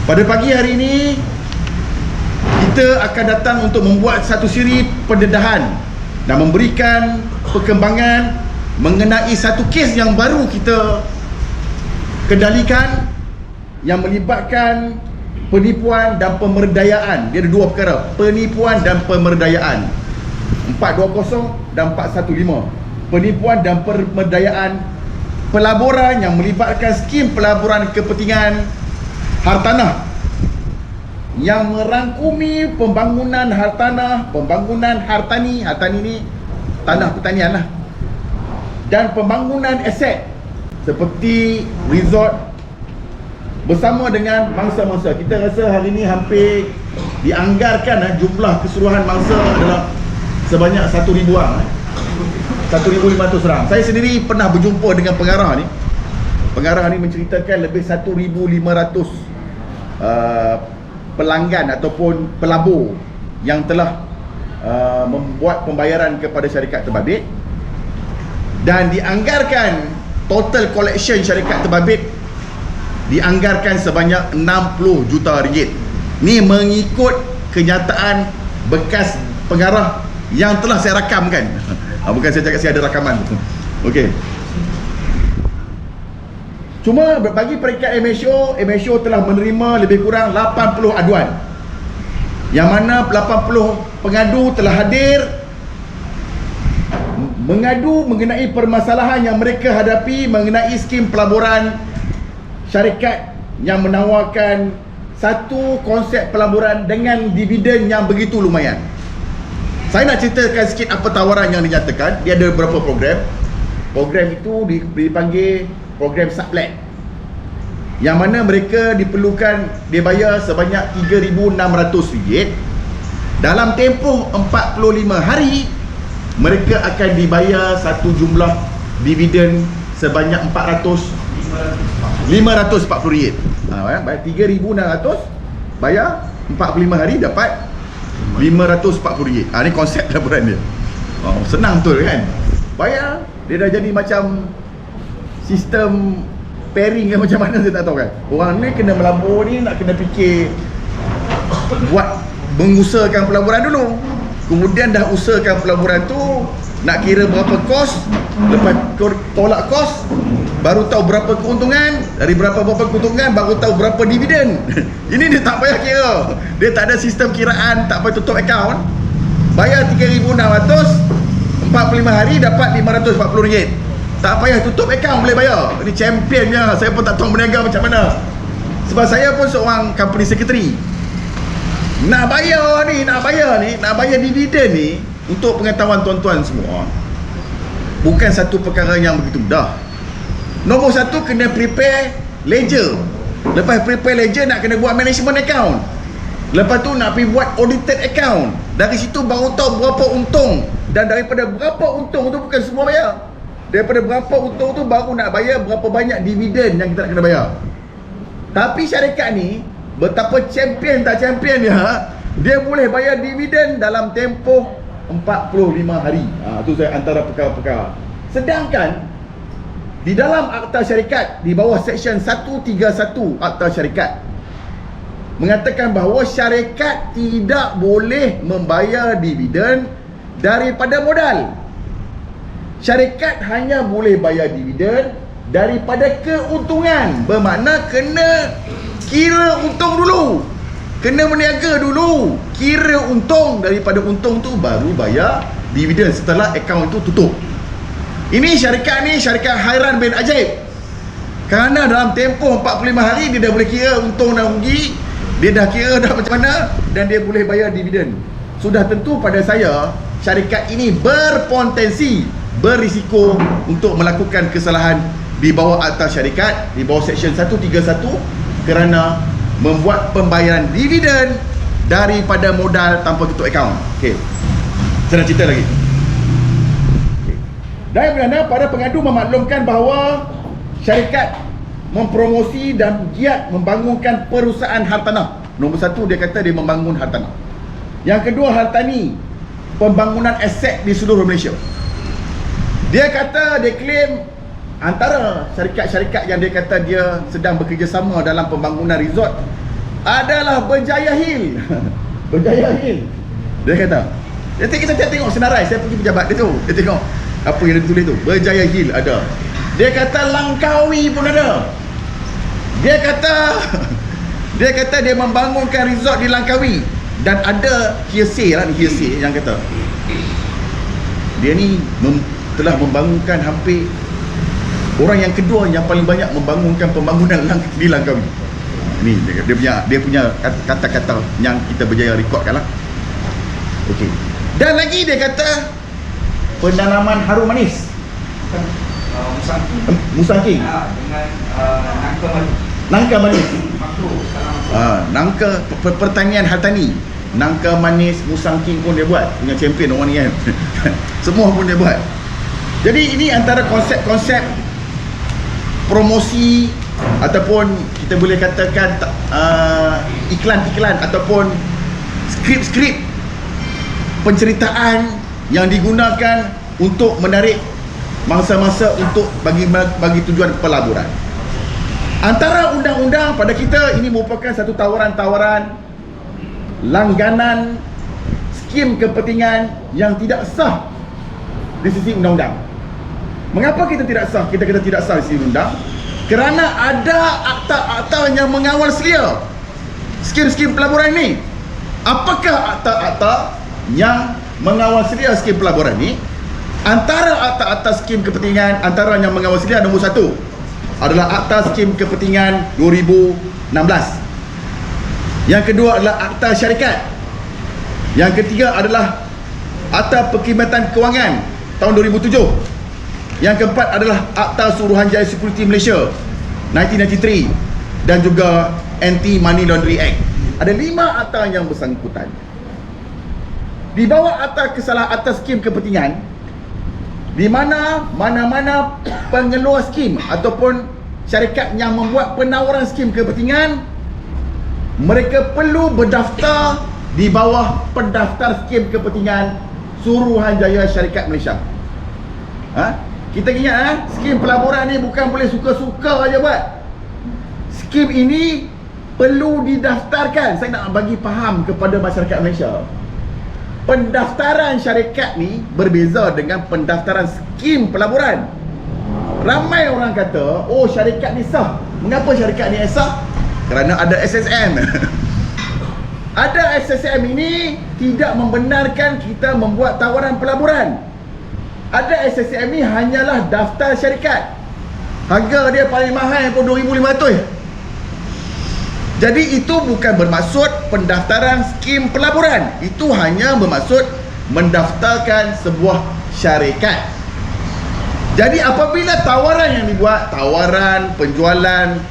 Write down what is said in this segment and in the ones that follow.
Pada pagi hari ini kita akan datang untuk membuat satu siri pendedahan dan memberikan perkembangan mengenai satu kes yang baru kita kendalikan yang melibatkan penipuan dan pemberdayaan. Dia ada dua perkara, penipuan dan pemberdayaan. 420 dan 415. Penipuan dan pemberdayaan pelaburan yang melibatkan skim pelaburan kepentingan hartanah yang merangkumi pembangunan hartanah, pembangunan hartani ni tanah pertanian lah, dan pembangunan aset seperti resort bersama dengan mangsa-mangsa. Kita rasa hari ini hampir dianggarkan jumlah keseluruhan mangsa adalah sebanyak 1,000 orang, 1,500 orang. Saya sendiri pernah berjumpa dengan pengarah ni. Pengarah ni menceritakan lebih 1,500 pelanggan ataupun pelabur yang telah membuat pembayaran kepada syarikat terbabit, dan dianggarkan total collection syarikat terbabit dianggarkan sebanyak 60 juta ringgit. Ni mengikut kenyataan bekas pengarah yang telah saya rakamkan. Bukan saya cakap saya ada rakaman. Okey. Cuma bagi peringkat MSO telah menerima lebih kurang 80 aduan, yang mana 80 pengadu telah hadir mengadu mengenai permasalahan yang mereka hadapi mengenai skim pelaburan syarikat yang menawarkan satu konsep pelaburan dengan dividen yang begitu lumayan. Saya nak ceritakan sikit apa tawaran yang dinyatakan. Dia ada beberapa program. Program itu dipanggil program sublet, yang mana mereka diperlukan dia bayar sebanyak RM3,600. Dalam tempoh 45 hari mereka akan dibayar satu jumlah dividen sebanyak RM540. Bayar RM3,600, bayar 45 hari dapat RM540. Ni konsep pelaburan dia. Senang betul kan? Bayar, dia dah jadi macam sistem pairing ke macam mana saya tak tahu kan. Orang ni kena melabur ni nak kena fikir buat mengusahakan pelaburan dulu. Kemudian dah usahakan pelaburan tu, nak kira berapa kos, lepas tolak kos baru tahu berapa keuntungan, dari berapa keuntungan baru tahu berapa dividen. Ini dia tak payah kira. Dia tak ada sistem kiraan, tak payah tutup akaun. Bayar RM3,600, 45 hari dapat RM540. Tak payah tutup akaun, boleh bayar. Ini championnya. Saya pun tak tahu berniaga macam mana, sebab saya pun seorang company secretary. Nak bayar dividen ni, untuk pengetahuan tuan-tuan semua, bukan satu perkara yang begitu mudah. Nombor satu, kena prepare ledger. Lepas prepare ledger, nak kena buat management account. Lepas tu nak pergi buat audited account. Dari situ baru tahu berapa untung. Dan daripada berapa untung tu, bukan semua bayar. Daripada berapa untung tu baru nak bayar berapa banyak dividen yang kita nak kena bayar. Tapi syarikat ni, betapa champion tak champion dia boleh bayar dividen dalam tempoh 45 hari. Tu saya antara perkara-perkara. Sedangkan di dalam Akta Syarikat, di bawah Seksyen 131 Akta Syarikat, mengatakan bahawa syarikat tidak boleh membayar dividen daripada modal. Syarikat hanya boleh bayar dividen daripada keuntungan. Bermakna kena kira untung dulu, kena berniaga dulu, kira untung, daripada untung tu baru bayar dividen setelah akaun itu tutup. Ini syarikat ni syarikat hairan bin ajaib, kerana dalam tempoh 45 hari dia dah boleh kira untung dan rugi, dia dah kira dah macam mana, dan dia boleh bayar dividen. Sudah tentu pada saya, syarikat ini berpotensi, berisiko untuk melakukan kesalahan di bawah Akta Syarikat, di bawah Seksyen 131, kerana membuat pembayaran dividen daripada modal tanpa tutup akaun. Okey, saya nak cerita lagi. Dan kerana para pengadu memaklumkan bahawa syarikat mempromosi dan giat membangunkan perusahaan hartanah. Nombor satu, dia kata dia membangun hartanah. Yang kedua, hartani, pembangunan aset di seluruh Malaysia. Dia kata, dia claim antara syarikat-syarikat yang dia kata dia sedang bekerjasama dalam pembangunan resort adalah Berjaya Hill. Berjaya Hill. Dia kata, nanti kita tengok senarai. Saya pergi pejabat dia tu, dia tengok apa yang dia tulis tu. Berjaya Hill ada. Dia kata Langkawi pun ada. Dia kata dia membangunkan resort di Langkawi. Dan ada hearsay lah, hearsay yang kata dia ni telah membangunkan hampir orang yang kedua yang paling banyak membangunkan pembangunan di Langkawi. Ni dia punya kata-kata yang kita berjaya rekodkan lah. Okey. Dan lagi dia kata penanaman harum manis. Musangking. Dengan nangka manis. Nangka manis. Nangka pertanian hartani. Nangka manis, musangking pun dia buat. Punya champion orang ni kan. Semua pun dia buat. Jadi ini antara konsep-konsep promosi ataupun kita boleh katakan iklan-iklan ataupun skrip-skrip penceritaan yang digunakan untuk menarik mangsa-mangsa untuk bagi tujuan pelaburan. Antara undang-undang pada kita ini merupakan satu tawaran-tawaran langganan skim kepentingan yang tidak sah di sisi undang-undang. Mengapa kita tidak sah? Kita kata tidak sah di sisi undang kerana ada akta-akta yang mengawal selia skim-skim pelaburan ini. Apakah akta-akta yang mengawal selia skim pelaburan ini? Antara akta-akta skim kepentingan, antara yang mengawal selia nombor 1 adalah Akta Skim Kepentingan 2016. Yang kedua adalah Akta Syarikat. Yang ketiga adalah Akta Perkhidmatan Kewangan tahun 2007. Yang keempat adalah Akta Suruhanjaya Security Malaysia 1993 dan juga Anti Money Laundering Act. Ada 5 akta yang bersangkutan. Di bawah akta skim kepentingan, di mana mana-mana pengeluar skim ataupun syarikat yang membuat penawaran skim kepentingan, mereka perlu berdaftar di bawah pendaftar skim kepentingan Suruhanjaya Syarikat Malaysia. Kita ingat skim pelaburan ni bukan boleh suka-suka aja buat. Skim ini perlu didaftarkan. Saya nak bagi faham kepada masyarakat Malaysia. Pendaftaran syarikat ni berbeza dengan pendaftaran skim pelaburan. Ramai orang kata, oh syarikat ni sah. Mengapa syarikat ni sah? Kerana ada SSM. Ada SSM ini tidak membenarkan kita membuat tawaran pelaburan. Ada SSM ni hanyalah daftar syarikat. Harga dia paling mahal pun 2,500. Jadi itu bukan bermaksud pendaftaran skim pelaburan. Itu hanya bermaksud mendaftarkan sebuah syarikat. Jadi apabila tawaran yang dibuat, tawaran penjualan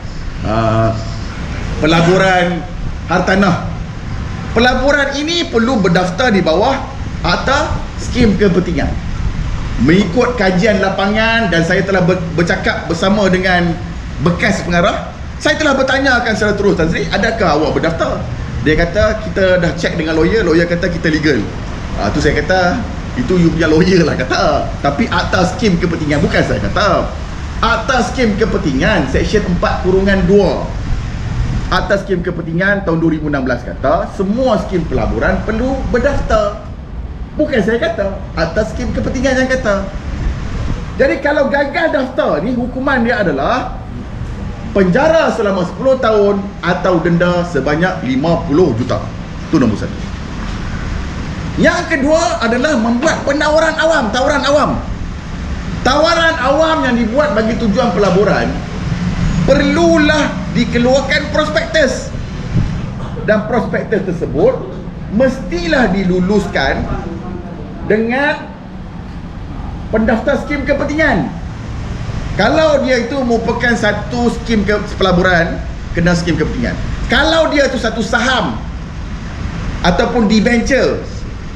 pelaburan hartanah, pelaburan ini perlu berdaftar di bawah Akta Skim Kepentingan mengikut kajian lapangan. Dan saya telah bercakap bersama dengan bekas pengarah. Saya telah bertanyakan secara terus, Tan Sri, adakah awak berdaftar? Dia kata, kita dah check dengan lawyer kata kita legal. Tu saya kata, itu you punya lawyer lah kata. Tapi Akta Skim Kepentingan, bukan saya kata. Akta Skim Kepentingan Seksyen 4/2 Akta Skim Kepentingan tahun 2016 kata, semua skim pelaburan perlu berdaftar. Bukan saya kata, Akta Skim Kepentingan yang kata. Jadi kalau gagal daftar ni, hukuman dia adalah penjara selama 10 tahun atau denda sebanyak 50 juta. Itu nombor 1. Yang kedua adalah membuat penawaran awam, tawaran awam. Tawaran awam yang dibuat bagi tujuan pelaburan perlulah dikeluarkan prospektus. Dan prospektus tersebut mestilah diluluskan dengan pendaftar skim kepentingan. Kalau dia itu merupakan satu skim pelaburan, kena skim kepentingan. Kalau dia itu satu saham ataupun debenture,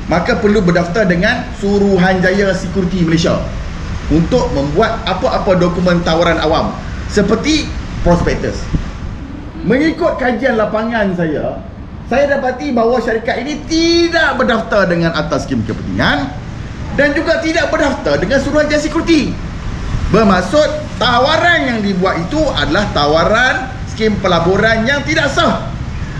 maka perlu berdaftar dengan Suruhanjaya Security Malaysia untuk membuat apa-apa dokumen tawaran awam seperti prospektus. Mengikut kajian lapangan saya dapati bahawa syarikat ini tidak berdaftar dengan Akta Skim Kepentingan dan juga tidak berdaftar dengan Suruhanjaya Security. Bermaksud tawaran yang dibuat itu adalah tawaran skim pelaburan yang tidak sah.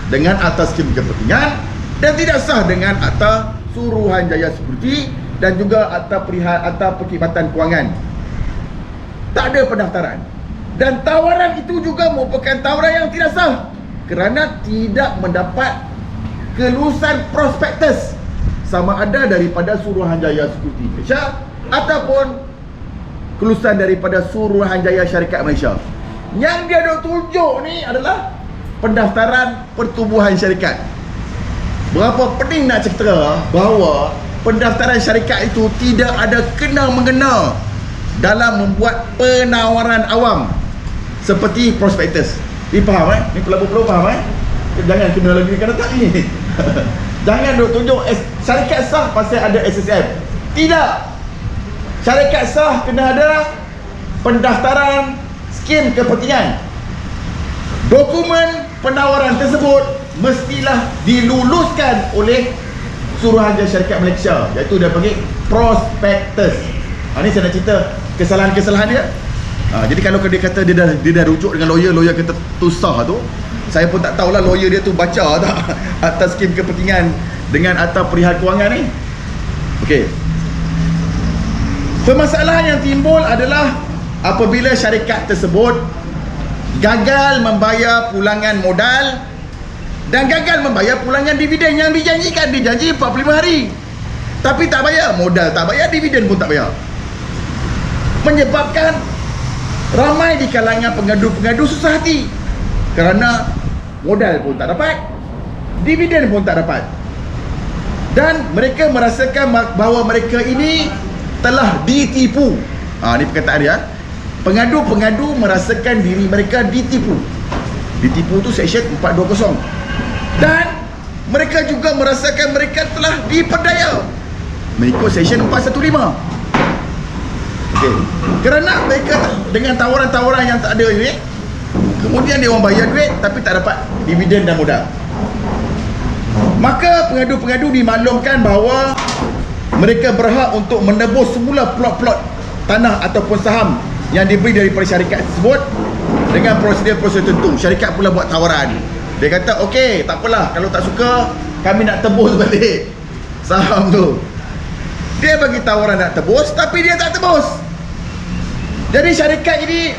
dengan atas skim kepentingan dan tidak sah dengan Akta Suruhanjaya Security dan juga Akta Perkhidmatan Kewangan. Tak ada pendaftaran. Dan tawaran itu juga merupakan tawaran yang tidak sah kerana tidak mendapat kelulusan prospektus sama ada daripada Suruhanjaya Security Malaysia ataupun kelulusan daripada Suruhanjaya Syarikat Malaysia. Yang dia nak tunjuk ni adalah pendaftaran pertubuhan syarikat. Berapa pening nak cerita bahawa pendaftaran syarikat itu tidak ada kena-mengena dalam membuat penawaran awam seperti prospektus. Ni faham Ni pelabur-pelabur faham Jangan kena lagi kena tak ni. Jangan duk tunjuk syarikat sah pasal ada SSM. Tidak. Syarikat sah kena ada pendaftaran skim kepentingan. Dokumen penawaran tersebut mestilah diluluskan oleh Suruhanjaya Syarikat Malaysia, iaitu dia panggil prospektus. Ni saya nak cerita kesalahan-kesalahan dia. Jadi kalau dia kata dia dah rujuk dengan lawyer kata tu sah tu, saya pun tak tahulah lawyer dia tu baca tak atas skim kepentingan dengan Akta Perihal Kewangan ni. Okey. Permasalahan yang timbul adalah apabila syarikat tersebut gagal membayar pulangan modal dan gagal membayar pulangan dividen yang dijanjikan. Dijanji 45 hari, tapi tak bayar, modal tak bayar, dividen pun tak bayar, menyebabkan ramai di kalangan pengadu-pengadu susah hati kerana modal pun tak dapat, dividen pun tak dapat, dan mereka merasakan bahawa mereka ini telah ditipu. Ini perkataan dia. Pengadu-pengadu merasakan diri mereka ditipu. Ditipu tu section 420. Dan mereka juga merasakan mereka telah diperdaya mengikut section 415. Okey. Kerana mereka dengan tawaran-tawaran yang tak ada ini, kemudian dia orang bayar duit tapi tak dapat dividen dan modal. Maka pengadu-pengadu dimaklumkan bahawa mereka berhak untuk menebus semula plot-plot tanah ataupun saham yang diberi daripada syarikat tersebut dengan prosedur-prosedur tertentu. Syarikat pula buat tawaran. Dia kata, okey, tak apalah, kalau tak suka, kami nak tebus balik saham tu. Dia bagi tawaran nak tebus, tapi dia tak tebus. Jadi syarikat ini,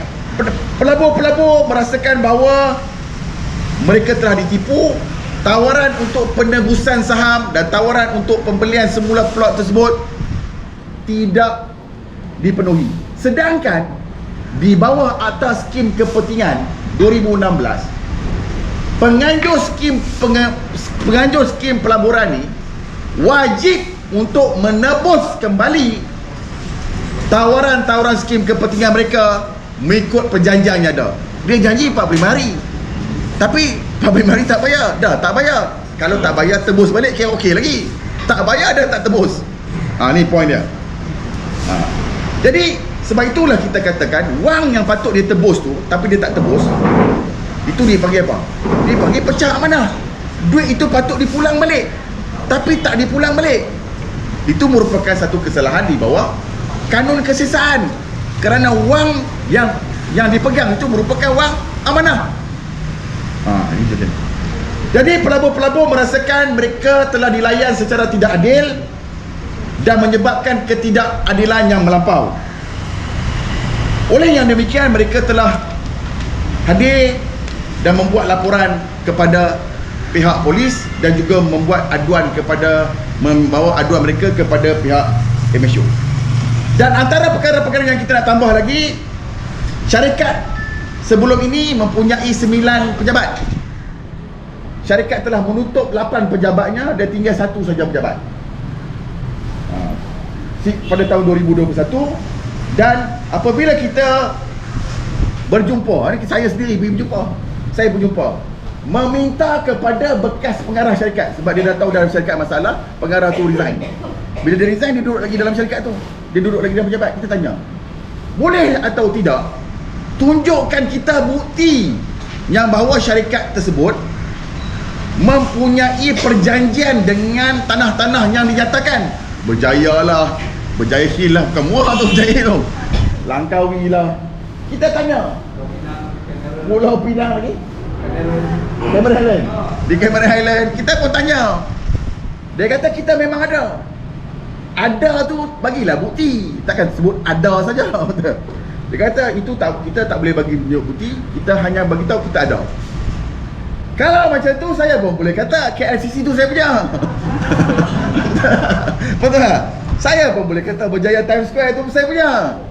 pelabur-pelabur merasakan bahawa mereka telah ditipu. Tawaran untuk penebusan saham dan tawaran untuk pembelian semula plot tersebut tidak dipenuhi. Sedangkan di bawah atas skim kepentingan 2016, penganjur skim pelaburan ni wajib untuk menebus kembali tawaran-tawaran skim kepentingan mereka mengikut perjanjian yang ada. Dia janji 45 hari, tapi 45 hari tak bayar. Dah tak bayar. Kalau tak bayar tebus balik kira okey lagi. Tak bayar dah tak tebus. Ni point dia. Jadi sebab itulah kita katakan wang yang patut dia tebus tu tapi dia tak tebus, itu dipanggil apa? Dipanggil pecah amanah. Duit itu patut dipulang balik tapi tak dipulang balik. Itu merupakan satu kesalahan di bawah kanun kesesaan, kerana wang yang dipegang itu merupakan wang amanah. Ini saja. Jadi pelabur-pelabur merasakan mereka telah dilayan secara tidak adil dan menyebabkan ketidakadilan yang melampau. Oleh yang demikian, mereka telah hadir dan membuat laporan kepada pihak polis dan juga membawa aduan mereka kepada pihak MSU. Dan antara perkara-perkara yang kita nak tambah lagi, syarikat sebelum ini mempunyai 9 pejabat. Syarikat telah menutup 8 pejabatnya dan tinggal 1 saja pejabat pada tahun 2021. Dan apabila kita berjumpa, saya sendiri berjumpa, saya berjumpa meminta kepada bekas pengarah syarikat, sebab dia dah tahu dalam syarikat masalah, pengarah tu resign. Bila dia resign, dia duduk lagi dalam syarikat tu, dia duduk lagi dalam pejabat. Kita tanya, boleh atau tidak tunjukkan kita bukti yang bahawa syarikat tersebut mempunyai perjanjian dengan tanah-tanah yang dinyatakan. Berjaya lah, Berjaya Hill lah, bukan murah tu Berjaya tu, Langkawi lah. Kita tanya Pulau Pinang lagi, Cameron Highland, di Cameron Highland. Kita pun tanya, dia kata kita memang ada. Ada tu bagilah bukti, takkan sebut ada saja. Dia kata itu tak, kita tak boleh bagi tunjuk bukti, kita hanya bagi tahu kita ada. Kalau macam tu saya pun boleh kata KLCC tu saya punya. Betul tak? Saya pun boleh kata Berjaya Times Square tu saya punya.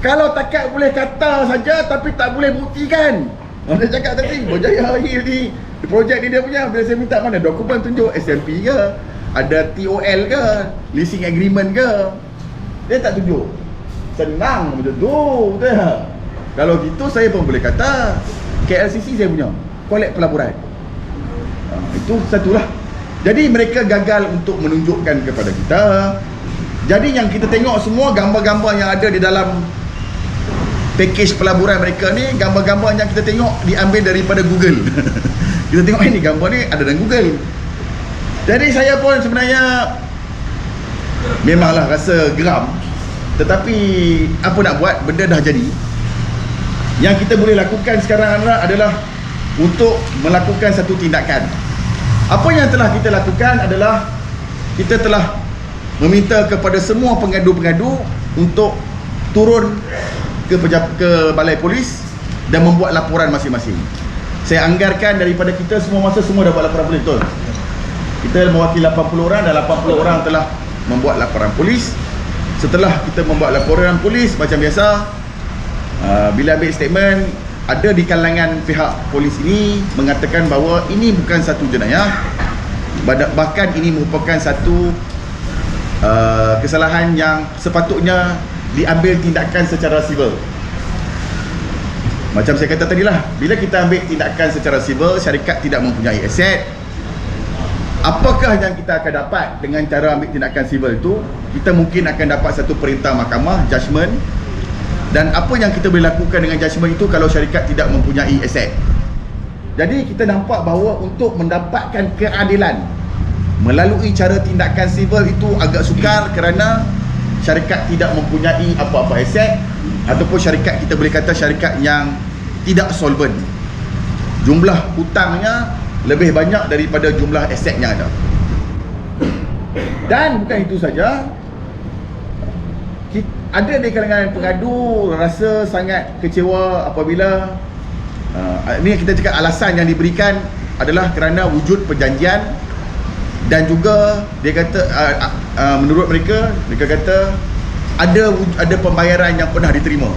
Kalau takat boleh kata saja tapi tak boleh buktikan. Dia cakap tadi Berjaya Hill ni projek ni dia punya. Bila saya minta mana dokumen tunjuk SMP ke, ada TOL ke, leasing agreement ke, dia tak tunjuk. Senang macam tu, betul tak? Kalau gitu saya pun boleh kata KLCC saya punya, kolek pelaburan. Itu satulah. Jadi mereka gagal untuk menunjukkan kepada kita. Jadi yang kita tengok semua gambar-gambar yang ada di dalam package pelaburan mereka ni, gambar-gambar yang kita tengok diambil daripada Google. Kita tengok ini gambar ni ada dalam Google. Jadi saya pun sebenarnya memanglah rasa geram, tetapi apa nak buat, benda dah jadi. Yang kita boleh lakukan sekarang adalah untuk melakukan satu tindakan. Apa yang telah kita lakukan adalah kita telah meminta kepada semua pengadu-pengadu untuk turun ke balai polis dan membuat laporan masing-masing. Saya anggarkan daripada kita semua masa semua dah buat laporan polis, betul? Kita mewakili 80 orang dan 80 orang telah membuat laporan polis. Setelah kita membuat laporan polis, macam biasa, bila ambil statement, ada di kalangan pihak polis ini mengatakan bahawa ini bukan satu jenayah, bahkan ini merupakan satu kesalahan yang sepatutnya diambil tindakan secara sivil. Macam saya kata tadilah, bila kita ambil tindakan secara sivil, syarikat tidak mempunyai aset. Apakah yang kita akan dapat dengan cara ambil tindakan sivil itu? Kita mungkin akan dapat satu perintah mahkamah, judgement. Dan apa yang kita boleh lakukan dengan judgement itu kalau syarikat tidak mempunyai aset? Jadi kita nampak bahawa untuk mendapatkan keadilan melalui cara tindakan sivil itu agak sukar, kerana syarikat tidak mempunyai apa-apa aset, ataupun syarikat, kita boleh kata syarikat yang tidak solvent. Jumlah hutangnya lebih banyak daripada jumlah aset yang ada. Dan bukan itu saja, ada di kalangan pengadu rasa sangat kecewa apabila ini kita cakap alasan yang diberikan adalah kerana wujud perjanjian, dan juga dia kata menurut mereka kata ada pembayaran yang pernah diterima.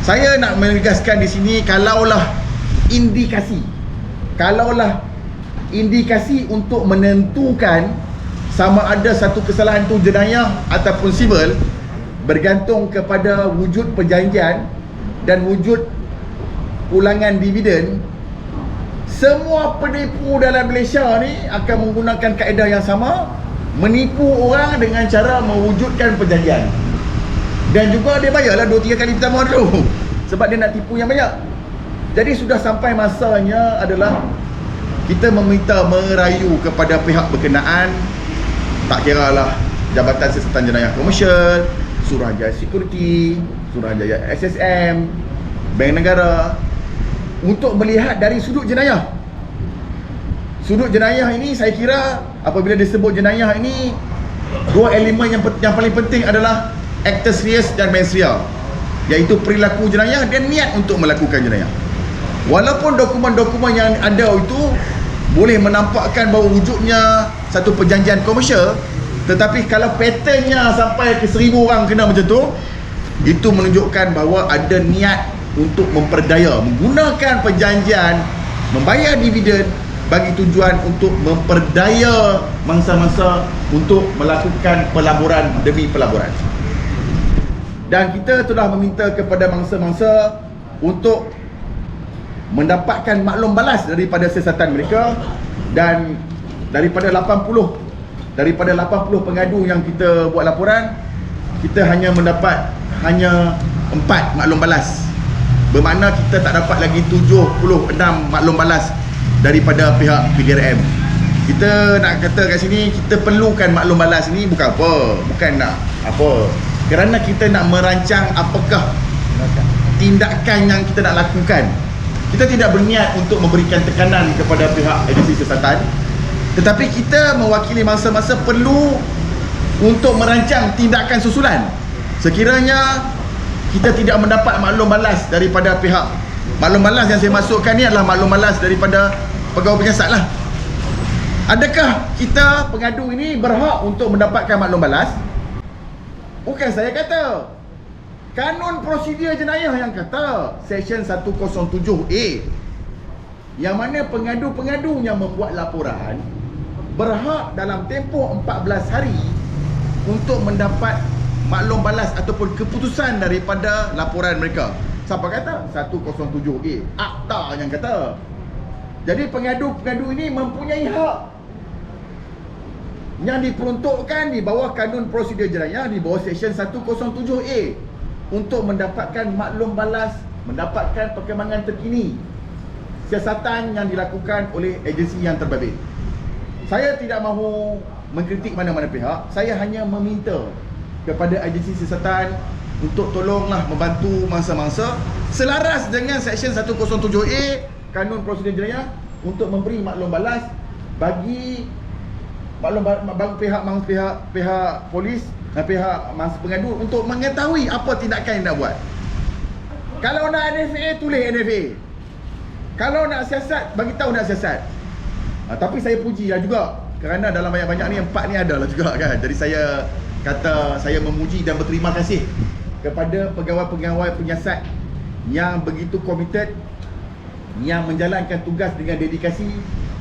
Saya nak menegaskan di sini, kalaulah indikasi untuk menentukan sama ada satu kesalahan itu jenayah ataupun sivil bergantung kepada wujud perjanjian dan wujud ulangan dividen, semua penipu dalam Malaysia ni akan menggunakan kaedah yang sama, menipu orang dengan cara mewujudkan perjanjian. Dan juga dia bayarlah 2-3 kali pertama dulu sebab dia nak tipu yang banyak. Jadi sudah sampai masanya adalah kita meminta, merayu kepada pihak berkenaan, tak kira lah Jabatan Siasatan Jenayah Komersial, Suruhanjaya Security, Suruhanjaya SSM, Bank Negara, untuk melihat dari sudut jenayah. Sudut jenayah ini saya kira apabila disebut jenayah ini, dua elemen yang paling penting adalah actor serius dan mensreal, iaitu perilaku jenayah dan niat untuk melakukan jenayah. Walaupun dokumen-dokumen yang ada itu boleh menampakkan bahawa wujudnya satu perjanjian komersial, tetapi kalau patternnya sampai ke 1000 orang kena macam tu, itu menunjukkan bahawa ada niat untuk memperdaya, menggunakan perjanjian, membayar dividen bagi tujuan untuk memperdaya mangsa-mangsa untuk melakukan pelaburan demi pelaburan. Dan kita telah meminta kepada mangsa-mangsa untuk mendapatkan maklum balas daripada siasatan mereka, dan daripada 80 pengadu yang kita buat laporan, kita hanya mendapat 4 maklum balas. Bermakna kita tak dapat lagi 76 maklum balas daripada pihak PDRM. Kita nak kata kat sini, kita perlukan maklum balas ni bukan nak apa, kerana kita nak merancang apakah tindakan yang kita nak lakukan Kita tidak berniat untuk memberikan tekanan kepada pihak agensi siasatan, tetapi kita mewakili masa-masa perlu untuk merancang tindakan susulan sekiranya kita tidak mendapat maklum balas daripada pihak. Maklum balas yang saya masukkan ni adalah maklum balas daripada pegawai penyiasat lah. Adakah kita pengadu ini berhak untuk mendapatkan maklum balas? Bukan saya kata, Kanun Prosedur Jenayah yang kata, Seksyen 107A, yang mana pengadu-pengadu yang membuat laporan berhak dalam tempoh 14 hari untuk mendapat maklum balas ataupun keputusan daripada laporan mereka. Siapa kata? 107A, Akta yang kata. Jadi pengadu-pengadu ini mempunyai hak yang diperuntukkan di bawah Kanun Prosedur Jenayah, di bawah Seksyen 107A, untuk mendapatkan maklum balas, mendapatkan perkembangan terkini siasatan yang dilakukan oleh agensi yang terbabit. Saya tidak mahu mengkritik mana-mana pihak. Saya hanya meminta kepada agensi siasatan untuk tolonglah membantu mangsa-mangsa selaras dengan Seksyen 107A Kanun Prosedur Jenayah untuk memberi maklum balas bagi pihak polis dan pihak mangsa pengadu untuk mengetahui apa tindakan yang nak buat. Kalau nak NFA, tulis NFA. Kalau nak siasat, bagi tahu nak siasat. Tapi saya puji lah juga, kerana dalam banyak-banyak ni 4 ni ada lah juga kan. Jadi saya kata, saya memuji dan berterima kasih kepada pegawai-pegawai penyiasat yang begitu komited, yang menjalankan tugas dengan dedikasi.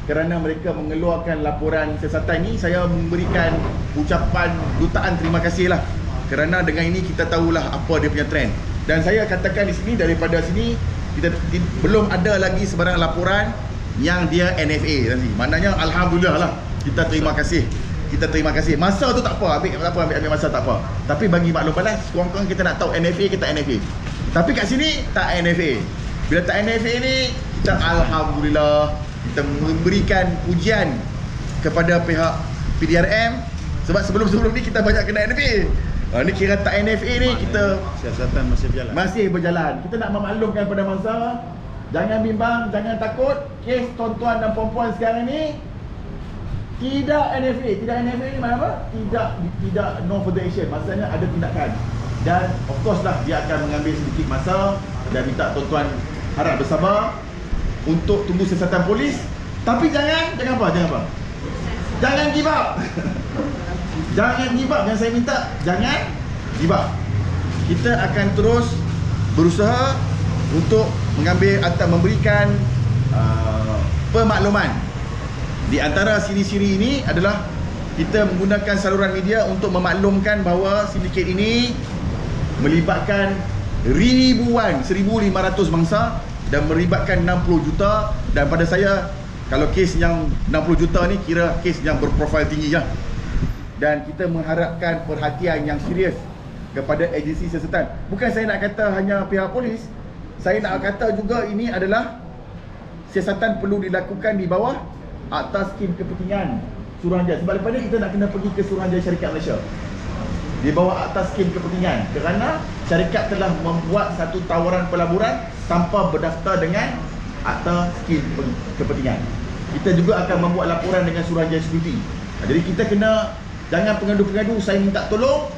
Kerana mereka mengeluarkan laporan siasatan ni, saya memberikan ucapan dutaan terima kasih lah. Kerana dengan ini kita tahulah apa dia punya trend. Dan saya katakan di sini, daripada sini kita belum ada lagi sebarang laporan yang dia NFA nanti. Maknanya alhamdulillah lah, kita terima kasih. Kita terima kasih. Masa tu tak apa, ambil masa tak apa. Tapi bagi maklum balas, kurang-kurang kita nak tahu NFA, kita NFA. Tapi kat sini tak NFA. Bila tak NFA ni, kita alhamdulillah kita memberikan pujian kepada pihak PDRM, sebab sebelum-sebelum ni kita banyak kena NFA. Ni kira tak NFA ni, kita siasatan masih berjalan. Kita nak memaklumkan pada mangsa, jangan bimbang, jangan takut. Kes tuan-tuan dan puan-puan sekarang ni tidak NFA. Tidak NFA ni mana apa? Tidak no further action. Maksudnya ada tindakan. Dan of course lah, dia akan mengambil sedikit masa. Dan minta tuan-tuan harap bersabar untuk tunggu siasatan polis. Tapi jangan apa? Jangan give up. Jangan give up. Yang saya minta, jangan give up. Kita akan terus berusaha untuk mengambil atau memberikan pemakluman. Di antara ciri-ciri ini adalah kita menggunakan saluran media untuk memaklumkan bahawa sindiket ini melibatkan ribuan, 1,500 mangsa dan melibatkan 60 juta. Dan pada saya, kalau kes yang 60 juta ni kira kes yang berprofil tinggi lah. Dan kita mengharapkan perhatian yang serius kepada agensi siasatan. Bukan saya nak kata hanya pihak polis, saya nak kata juga ini adalah siasatan perlu dilakukan di bawah atas skim kepentingan Suruhanjaya. Sebab lepas ni kita nak kena pergi ke Suruhanjaya Syarikat Malaysia di bawah atas skim kepentingan, kerana syarikat telah membuat satu tawaran pelaburan tanpa berdaftar dengan akta skim kepentingan. Kita juga akan membuat laporan dengan Suruhanjaya Security. Jadi kita kena, jangan pengadu-pengadu, saya minta tolong,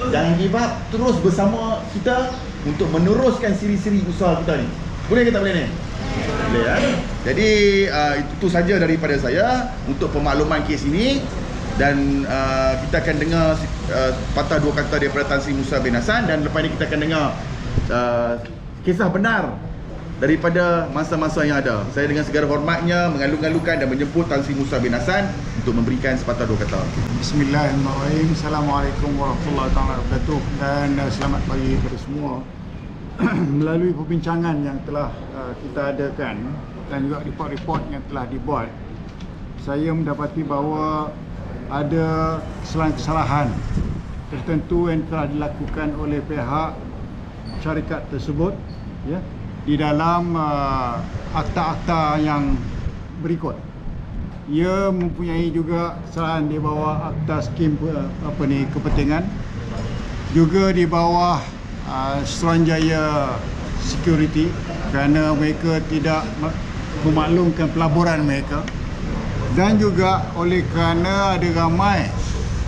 jangan give up, terus bersama kita untuk meneruskan siri-siri usaha kita ni. Boleh ke tak boleh ni? Boleh ya. Jadi itu saja daripada saya untuk pemakluman kes ini. Dan kita akan dengar patah dua kata daripada Tan Sri Musa bin Hassan. Dan lepas ini kita akan dengar kisah benar daripada masa-masa yang ada. Saya dengan segala hormatnya mengalu-alukan dan menjemput Tan Sri Musa bin Hassan untuk memberikan sepatah dua kata. Bismillahirrahmanirrahim. Assalamualaikum warahmatullahi wabarakatuh. Dan selamat pagi kepada semua. Melalui perbincangan yang telah kita adakan dan juga report-report yang telah dibuat, saya mendapati bahawa ada kesalahan-kesalahan tertentu yang telah dilakukan oleh pihak syarikat tersebut ya, di dalam akta-akta yang berikut. Ia mempunyai juga kesalahan di bawah akta skim kepentingan, juga di bawah Suruhanjaya security kerana mereka tidak memaklumkan pelaburan mereka, dan juga oleh kerana ada ramai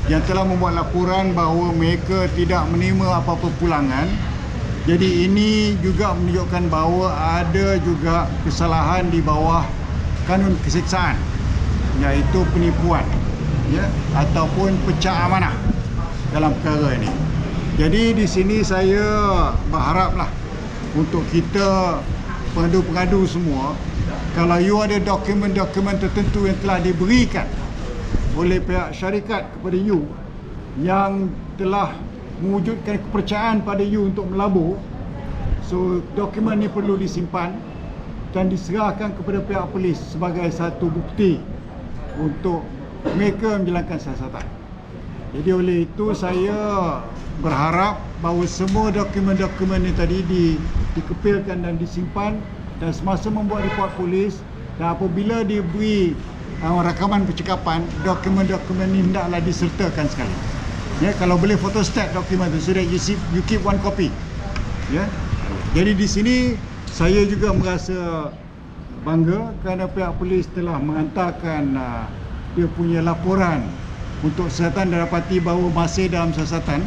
yang telah membuat laporan bahawa mereka tidak menerima apa-apa pulangan. Jadi ini juga menunjukkan bahawa ada juga kesalahan di bawah kanun keseksaan, iaitu penipuan, ya, ataupun pecah amanah dalam perkara ini. Jadi di sini saya berharaplah untuk kita pengadu-pengadu semua, kalau you ada dokumen-dokumen tertentu yang telah diberikan oleh pihak syarikat kepada you yang telah mewujudkan kepercayaan pada you untuk melabur, so dokumen ini perlu disimpan dan diserahkan kepada pihak polis sebagai satu bukti untuk mereka menjalankan siasatan. Jadi oleh itu saya berharap bahawa semua dokumen-dokumen ini tadi dikepilkan dan disimpan, dan semasa membuat report polis dan apabila diberi rakaman percakapan, dokumen-dokumen ini hendaklah disertakan sekali. Ya, kalau boleh photostat dokumen itu so that you keep one copy. Ya. Jadi di sini saya juga merasa bangga kerana pihak polis telah mengantarkan dia punya laporan untuk siasatan dan dapati bahawa masih dalam siasatan.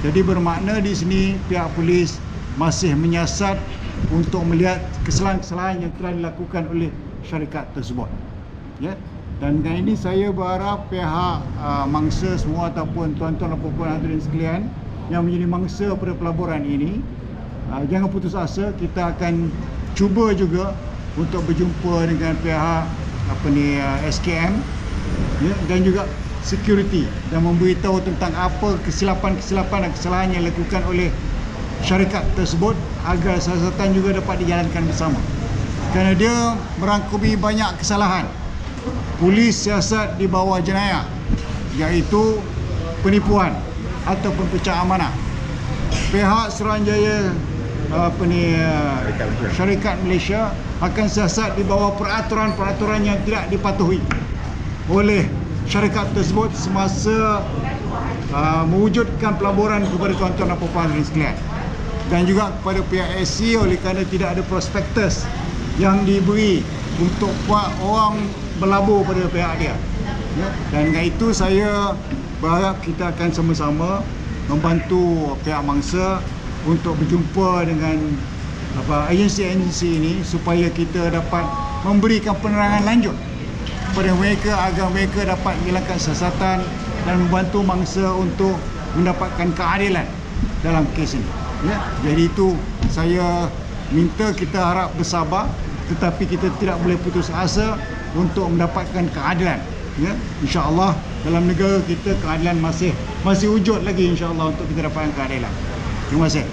Jadi bermakna di sini pihak polis masih menyiasat untuk melihat kesalahan-kesalahan yang telah dilakukan oleh syarikat tersebut. Ya. Dan dengan ini saya berharap pihak mangsa semua ataupun tuan-tuan dan puan-puan hadirin sekalian yang menjadi mangsa pada pelaburan ini, jangan putus asa. Kita akan cuba juga untuk berjumpa dengan pihak SKM, ya, dan juga security, dan memberitahu tentang apa kesilapan-kesilapan dan kesalahan yang dilakukan oleh syarikat tersebut agar siasatan juga dapat dijalankan bersama. Kerana dia merangkumi banyak kesalahan. Polis siasat di bawah jenayah, iaitu penipuan ataupun pecah amanah. Pihak Suruhanjaya syarikat Malaysia akan siasat di bawah peraturan-peraturan yang tidak dipatuhi oleh syarikat tersebut semasa mewujudkan pelaburan kepada tuan-tuan dan puan-puan sekalian, dan juga kepada pihak SC oleh kerana tidak ada prospektus yang diberi untuk buat orang berlabur pada pihak dia. Ya. Dan dengan itu saya berharap kita akan sama-sama membantu pihak mangsa untuk berjumpa dengan agensi-agensi ini supaya kita dapat memberikan penerangan lanjut kepada mereka agar mereka dapat menjalankan siasatan dan membantu mangsa untuk mendapatkan keadilan dalam kes ini. Ya. Jadi itu saya minta kita harap bersabar, tetapi kita tidak boleh putus asa untuk mendapatkan keadilan. Ya, insya-Allah dalam negara kita keadilan masih wujud lagi, insya-Allah, untuk kita dapatkan keadilan. Terima kasih.